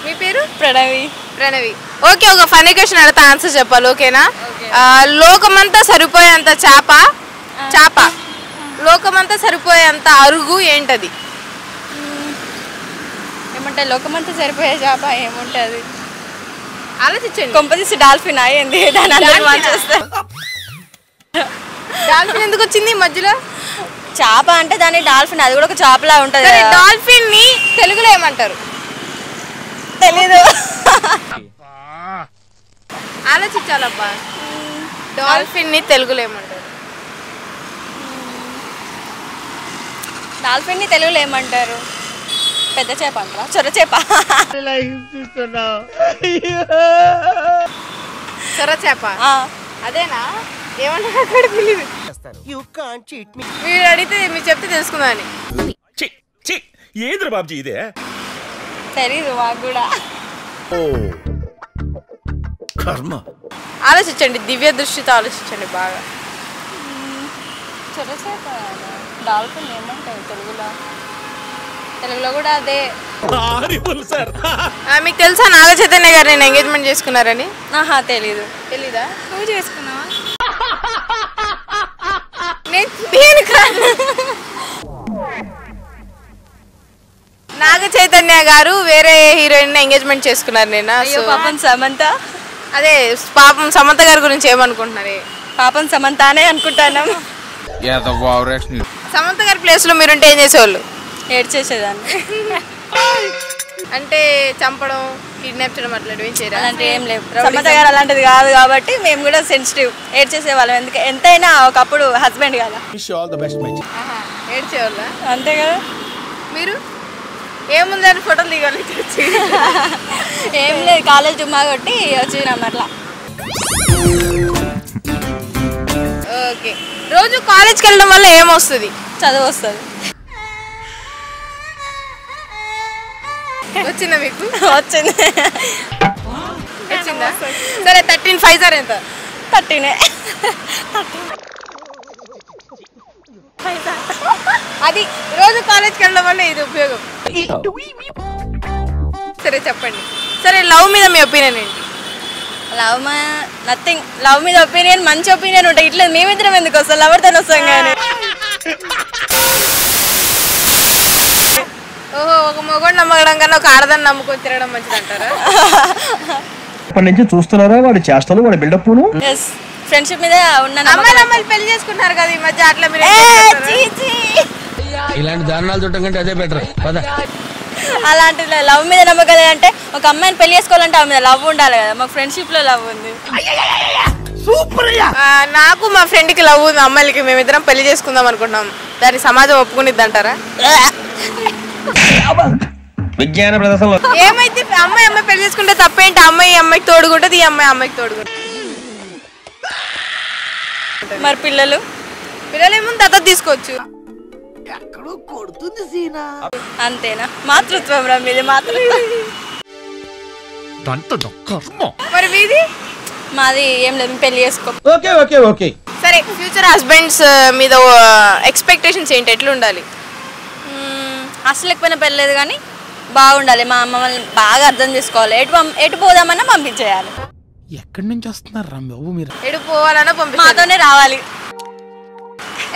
మీ పేరు? ప్రణవి. ప్రణవి. ఓకే, ఒక funny question అడిగితే ఆన్సర్ చెప్పాలి, ఓకేనా? లోకమంతా సరిపోయేంత చేప లోకమంతా సరిపోయేంత అరుగు ఏంటది? ఏమంటే లోకమంతా సరిపోయే చేప ఏముంటుంది? ఆలోచించండి. కొంపదీసి డాల్ఫిన్ అయ్యింది. డాల్ఫిన్ ఎందుకు వచ్చింది మధ్యలో? చేప అంటే దాని డాల్ఫిన్, అది కూడా ఒక చేపలా ఉంటది. డాల్ఫిన్ ని తెలుగులో ఏమంటారు? తెలీదు. ఆలోచించాలబ్బా. డాల్ఫిన్ ని తెలుగులో ఏమంటారు? డాల్ఫిన్ ని తెలుగులో ఏమంటారు? పెద్ద చేప అంటారా? చొర చేప. చొర చేప అదేనా? ఏమన్నా తెలియదు. మీరు అడిగితే మీరు చెప్తే తెలుసుకుందాని. ఏంద్ర బాబుజీ ఇదే? తెలీదు మాకు కూడా. ఆలోచించండి, దివ్య దృష్టితో ఆలోచించండి బాగా. చొర చేప డాల్ఫిన్ ఏమంటారు తెలుగులో? తెలుగులో కూడా అదే. మీకు తెలుసా నాగ చైతన్య గారు నేను ఎంగేజ్మెంట్ చేసుకున్నారని? ఆహా, తెలీదు. తెలీదా? నువ్వు చేసుకున్నావా? నాగ చైతన్య గారు వేరే హీరోయిన్ ఎంగేజ్మెంట్ చేసుకున్నారు. నేను పాపం సమంత. అదే పాపం సమంత గారి గురించి ఏమనుకుంటున్నారు? పాపం సమంతానే అనుకుంటాను. సమంత గారి ప్లేస్ లో మీరుంటే ఏం చేసేవాళ్ళు? ఏడ్చేసేదాన్ని. అంటే చంపడం, కిడ్నాప్ చేయడం అట్లాంటివి చేయరా? అలాంటివి ఏం లేవు. సమంత గారు అలాంటిది కాదు కాబట్టి మేము కూడా సెన్సిటివ్. ఏడ్చేసే వాళ్ళం. ఎందుకు ఎంతైనా ఒకప్పుడు హస్బెండ్ కదా. ఏడ్చేవాళ్ళ? అంతే కదా. మీరు ఏముందని ఫోటోలు దిగాలి? ఏం లేదు, కాలేజ్ డుమ్మా కొట్టి వచ్చినాం అట్లా. ఓకే, రోజు కాలేజ్కి వెళ్ళడం వల్ల ఏమొస్తుంది? చదువు వస్తుంది. వచ్చిందా మీకు? వచ్చింది. వచ్చిందా? సరే 13 5 ఎంత? 13. అది రోజు కాలేజ్కి వెళ్ళడం వల్ల ఇది ఉపయోగం. సరే చెప్పండి. సరే లవ్ మీద మీ ఒపీనియన్ ఏంటి? నథింగ్. లవ్ మీద ఒపీనియన్ మంచి ఒపీనియన్ ఉంటాయి. ఇట్లా మేమిద్దరం ఎందుకు వస్తాం? లవర్తో వస్తాం కానీ. ఓహో, ఒక మొగోడు నమ్మడం కన్నా ఒక ఆడదాన్ని నమ్ముకొని తిరగడం మంచిది అంటారా? ఇప్పటి నుంచి చూస్తున్నారా వాడి చేష్టలు, వాడి బిల్డప్? ఫ్రెండ్షిప్ మీద ఉన్న అమ్మాయిలు పెళ్లి చేసుకుంటున్నారు కదా ఈ మధ్య, అట్లా మీరు ఇలాంటి దారుణాలు చూడటం కంటే అదే బెటర్. అలాంటి లవ్ మీద నమ్మకం అంటే ఒక అమ్మాయిని పెళ్లి చేసుకోవాలంటే ఆమె మీద లవ్ ఉండాలి కదా. మాకు ఫ్రెండ్షిప్ లో లవ్ ఉంది. నాకు మా ఫ్రెండ్ కి లవ్ ఉంది అమ్మాయిలకి. మేమిద్దరం పెళ్లి చేసుకుందాం అనుకుంటున్నాం. దాన్ని సమాజం ఒప్పుకునిద్ది అంటారా? విజ్ఞాన ప్రదర్శనలో ఏమైతే అమ్మాయి పెళ్లి చేసుకుంటే తప్పేంటి? అమ్మాయికి తోడుకుంటుంది, ఈ అమ్మాయికి తోడుకుంటుంది. మరి పిల్లలు ఏమో దత్తత తీసుకోవచ్చు. అంతేనా? మాతృత్వం రా మీది. మాతృత్వం. మరి మీది? మాది ఏం లేదు, పెళ్లి చేసుకో. సరే, ఫ్యూచర్ హస్బెండ్స్ మీద ఎక్స్పెక్టేషన్స్ ఏంటి? ఎట్లా ఉండాలి? అసలు లేకపోయినా పెళ్ళలేదు కానీ బాగుండాలి. మా అమ్మ వాళ్ళని బాగా అర్థం చేసుకోవాలి. ఎటు పోదామన్నా పంపించేయాలి. ఎక్కడి నుంచి వస్తున్నారు మీరు? ఎటు పోవాలన్నా మాతోనే రావాలి.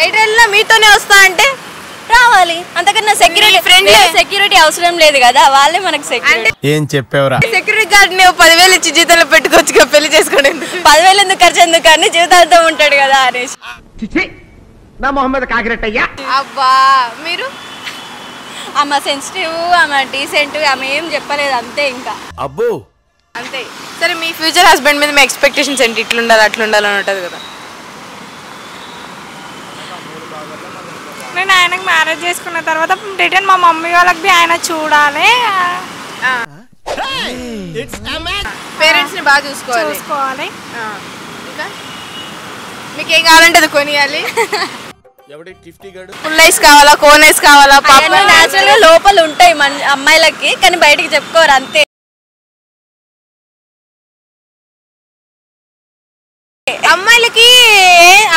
ఎటు వెళ్ళినా మీతోనే వస్తా అంటే రావాలి. అంతకన్నా సెక్యూరిటీ అవసరం లేదు కదా, వాళ్ళే మనకు సెక్యూరిటీ. ఏం చెప్పేవరా? సెక్యూరిటీ గార్డ్ ని 10,000 ఇచ్చి జీతంలో పెట్టుకోవచ్చు, పెళ్లి చేసుకోండి. 10,000 ఎందుకు ఖర్చు ఎందుకు అని జీవితాలతో ఉంటాడు కదా అనేసి. అబ్బా, మీరు? ఆమె సెన్సిటివ్, ఆమె డీసెంట్, ఆమె ఏం చెప్పలేదు అంతే. ఇంకా అబ్బో అంతే. సరే, మీ ఫ్యూచర్ హస్బెండ్ మీద మీ ఎక్స్పెక్టేషన్స్ ఏంటి? ఇట్లుండాలి అట్లుండాలి అని ఉంటుంది కదా. నేను ఆయనకు మ్యారేజ్ చేసుకున్న తర్వాత రిటర్న్ మా మమ్మీ వాళ్ళకి ఆయన చూడాలి. పేరెంట్స్ ని బాగా చూసుకోవాలి. ఇంకా మీకు ఏం కావాలంటే అది కొనియాలి. ఫుల్ ఐస్ కావాలా, కోన్ ఐస్ కావాలా? నేచురల్ గా లోపల ఉంటాయి మన అమ్మాయిలకి, కానీ బయటికి చెప్పుకోరు అంతే. అమ్మాయిలకి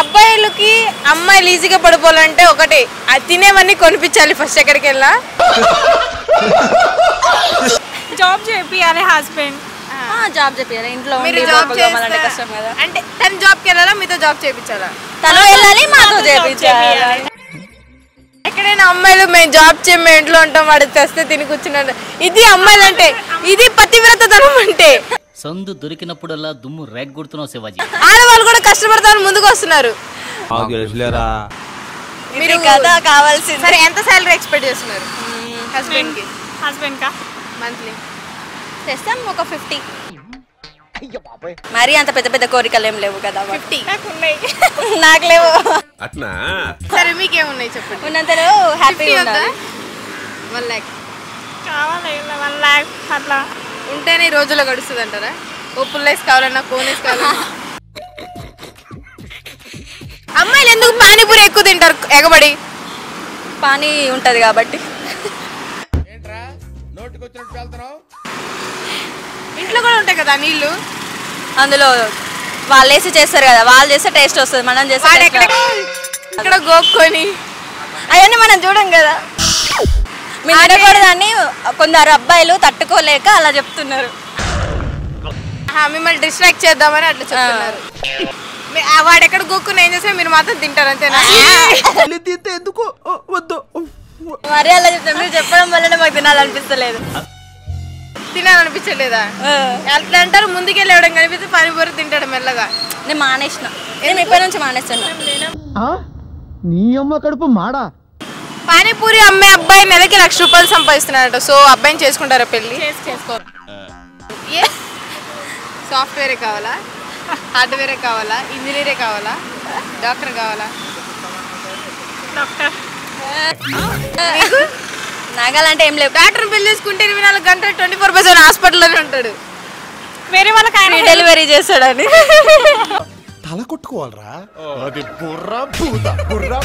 అబ్బాయిలకి అమ్మాయిలు ఈజీగా పడిపోవాలంటే ఒకటి, అది తినేవన్నీ కొనిపించాలి ఫస్ట్ ఎక్కడికి వెళ్ళా. జాబ్ చేపియాలి హస్బెండ్. జాబ్ చేపియాలి ఇంట్లో మీరు ఉండి జాబ్ బొక్కలు తోమాలంటే కష్టం కదా. అంటే తను జాబ్కి వెళ్ళాలా మీతో జాబ్ చేయించాలా? తను వెళ్ళాలి మాతో చేపించాలి. ఎక్కడైనా అమ్మాయిలు మేము జాబ్ చేయం మేము ఇంట్లో ఉంటాం వాడు తెస్తే తిని కూర్చున్నాడు. ఇది అమ్మాయిలు అంటే, ఇది పతివ్రతతనం అంటే. సందు దొరికినప్పుడల్లా దుమ్ము రేగ్గొడుతున్నావు శివాజీ. ఆడవాళ్ళు కూడా కష్టపడతారు ముందుకు వస్తున్నారు. మీరు కదా కావాల్సింది. సరే ఎంత సాలరీ ఎక్స్పెక్ట్ చేస్తున్నారు హస్బెండ్కి? హస్బెండ్కా మంత్లీ చేస్తాం ఒక 50. మరి అంత పెద్ద పెద్ద కోరికలు ఏం లేవు కదా. 50 నాకు ఉన్నాయి. నాకు లేవు. అట్నా సరే మీకేమున్నాయి చెప్పండి. ఉన్నంతలో హ్యాపీ ఉండాలి. 1 lakh కావాలి 1 lakh అట్లా ఉంటేనే ఈ రోజుల్లో గడుస్తుంది అంటారా? ఓ పుల్లేసి కావాలన్నా కోనేసి కావాలన్నా. అమ్మాయిలు ఎందుకు పానీపూరి ఎక్కువ తింటారు ఎగబడి? పానీ ఉంటది కాబట్టి. ఇంట్లో కూడా ఉంటాయి కదా నీళ్లు, అందులో వాళ్ళు వేసి చేస్తారు కదా, వాళ్ళు చేస్తే టేస్ట్ వస్తుంది. మనం చేస్తే వాడు ఎక్కడ గోక్కొని అవన్నీ మనం చూడం కదా. మీరు తినకూడదని కొందరు అబ్బాయిలు తట్టుకోలేక అలా చెప్తున్నారు. మిమ్మల్ని డిస్ట్రాక్ట్ చేద్దామని అట్లా చెప్తున్నారు. వాడు ఎక్కడ గోక్కుని ఏం చేస్తే మీరు మాత్రం తింటారు అంతేనా? ఎందుకు వద్దు. మరి అలా చెప్తాను. మీరు చెప్పడం వల్లనే మాకు తినాలనిపిస్తలేదు. తినాలనిపించలేదా? అట్లా అంటారు. ముందుకెళ్ళి ఎవడం కనిపిస్తే పానీపూరి తింటాడు మెల్లగా. నేను మానేసిన. నేను ఇప్పటి నుంచి మానేస్తున్నా. నీ అమ్మ కడుపు మాడా. పానీపూరి అమ్మే అబ్బాయి నెలకి 1,00,000 రూపాయలు సంపాదిస్తున్నాడట. సో అబ్బాయిని చేసుకుంటారా పెళ్లి? చేసుకోరు. ఏ సాఫ్ట్వేరే కావాలా, హార్డ్వేరే కావాలా, ఇంజనీరే కావాలా, డాక్టర్ కావాలా? డాక్టర్. నాగాలంటే ఏం లేవు. డాక్టర్ పెళ్లి చేసుకుంటే 24 గంటలు 24/7 హాస్పిటల్లోనే ఉంటాడు. వేరే వాళ్ళకి ఆయన డెలివరీ చేస్తాడని తల కొట్టుకోవాలరా. అది బుర్రా బూదా బుర్రా.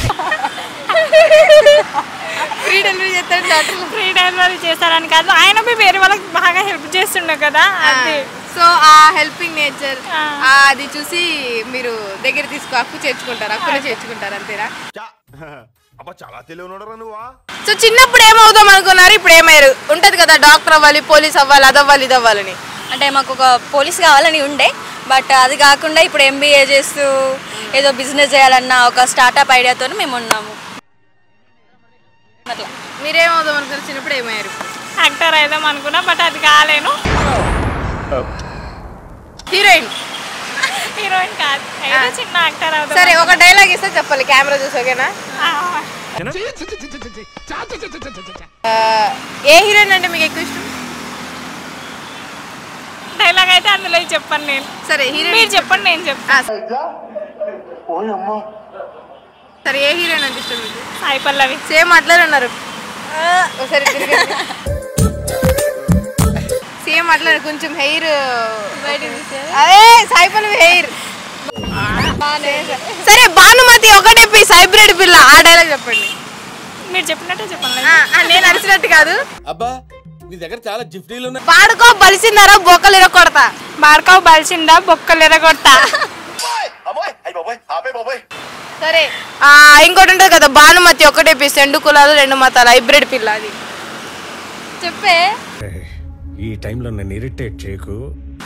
ఫ్రీ డెలివరీ చేస్తాడు డాక్టర్. ఫ్రీ డెలివరీ చేస్తారని కాదు, ఆయన వేరే వాళ్ళకి బాగా హెల్ప్ చేస్తుండే కదా. అది సో ఆ హెల్పింగ్ నేచర్ అది చూసి మీరు దగ్గర అప్పు చేర్చుకుంటారు, అప్పులో చేర్చుకుంటారు అంతేనా? చాలా తెలివి ఉన్నాడు నువ్వా. సో చిన్నప్పుడు ఏమవుదాం అనుకున్నారు, ఇప్పుడు ఏమయ్యారు? ఉంటది కదా డాక్టర్ అవ్వాలి, పోలీస్ అవ్వాలి, అది అవ్వాలి, ఇది అవ్వాలని. అంటే మాకు ఒక పోలీస్ కావాలని ఉండే, బట్ అది కాకుండా ఇప్పుడు MBA చేస్తూ ఏదో బిజినెస్ చేయాలన్న ఒక స్టార్ట్అప్ ఐడియాతో మేము ఉన్నాము. అట్లా మీరేమవుదాం అనుకున్నారు చిన్నప్పుడు, ఏమయ్యారు? యాక్టర్ అయిదాం అనుకున్నా, బట్ అది కాలేను. హీరోయిన్. హీరోయిన్ కాదు, ఏదో చిన్న యాక్టర్ అవుతాం. సరే ఒక డైలాగ్ ఇస్తే చెప్పాలి, కెమెరా చూసి ఓకేనా? ఏ హీరోయిన్ అంటే మీకు ఎక్కువ ఇష్టం? డైలాగ్ అయితే అందులో చెప్పండి నేను. సరే హీరోయిన్ మీరు చెప్పండి, నేను చెప్తాను. సరే ఏ హీరోయిన్ అంటే ఇష్టం మీకు? సాయి పల్లవి. సేమ్ అట్లనే ఉన్నారు. ఒకసారి సేమ్ అట్లనే, కొంచెం హెయిర్ అదే సాయి పల్లవి హెయిర్. సరే భానుమతి ఒకటే పీస్ హైబ్రిడ్ పిల్ల, ఆ డైలాగ్ చెప్పండి. మీరు చెప్పినట్టే చెప్పండి. నేను అరిచినట్టు కాదు. అబ్బా మీ దగ్గర చాలా జిఫ్టీలు ఉన్నాయి. పాడుకో బలిసిందారా బొక్కలు ఇరగొడతా. బార్కావు బలిసిందా బొక్కలు ఎరగొడతా. సరే ఇంకోటి ఉంటుంది కదా, భానుమతి ఒకటే పీస్ 2 కులాలు 2 మతాలు హైబ్రిడ్ పిల్ల, అది చెప్పే. ఈ టైంలో నన్ను ఇరిటేట్ చేయకు.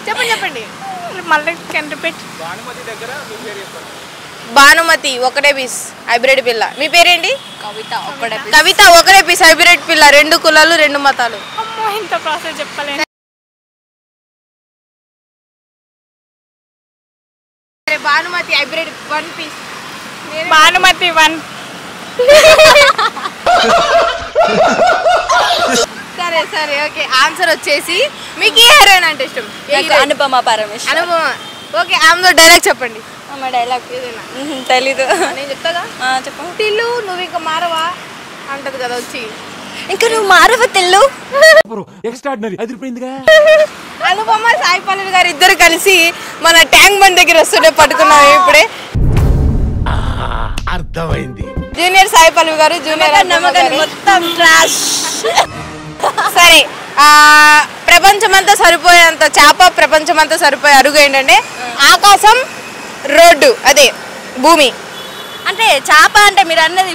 చెప్పండి. మళ్ళీ కెన్ రిపీట్. భానుమతి ఒకటే పీస్ హైబ్రిడ్ పిల్ల. మీ పేరేంటి? కవిత. ఒక్కడే కవిత ఒకటే పీస్ హైబ్రిడ్ పిల్ల 2 కులాలు 2 మతాలు. అమ్మో ఇంత ప్రాసెస్ చెప్పలేను. సరే భానుమతి హైబ్రిడ్ 1 పీస్. భానుమతి 1. సరే ఓకే. ఆన్సర్ వచ్చేసి మీకు ఏ హీరోయిన్ అంటే ఇష్టం? అనుపమ పరమేశ్వర్. అనుపమ. ఓకే ఆమెతో డైలాగ్ చెప్పండి. ఆమె డైలాగ్ తెలీదు. నేను చెప్తాగా. చెప్పు. తిల్లు నువ్వు ఇంకా మారవా అంటది కదా వచ్చి. ఇంకా నువ్వు మారవ తెల్లు. ఎక్స్ట్రాడినరీ అదిరిపోయిందిగా. అనుపమ సాయి పల్లవి గారు ఇద్దరు కలిసి మన ట్యాంక్ బండ్ దగ్గర వస్తుంటే పట్టుకున్నాం ఇప్పుడే. అర్థమైంది. జూనియర్ సాయి పల్లవి గారు, జూనియర్ మొత్తం ట్రాష్. సరే ప్రపంచమంతా సరిపోయేంత చేప, ప్రపంచమంతా సరిపోయే అరుగు ఏంటంటే ఆకాశం, రోడ్డు, అదే భూమి. అంటే చేప అంటే మీరు అన్నది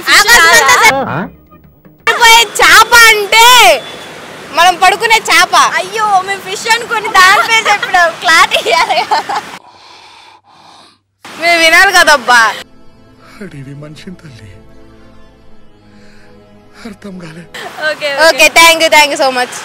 సరిపోయే చేప అంటే మనం పడుకునే చేప. అయ్యో మేము ఫిష్ అనుకుని దాని పేరు చెప్పడం క్లారిటీ ఇవ్వాలి. మీరు వినాలి కదబ్బా. అడివి మనిషిని తల్లి అర్థం కాలేదు. Okay okay thank you so much.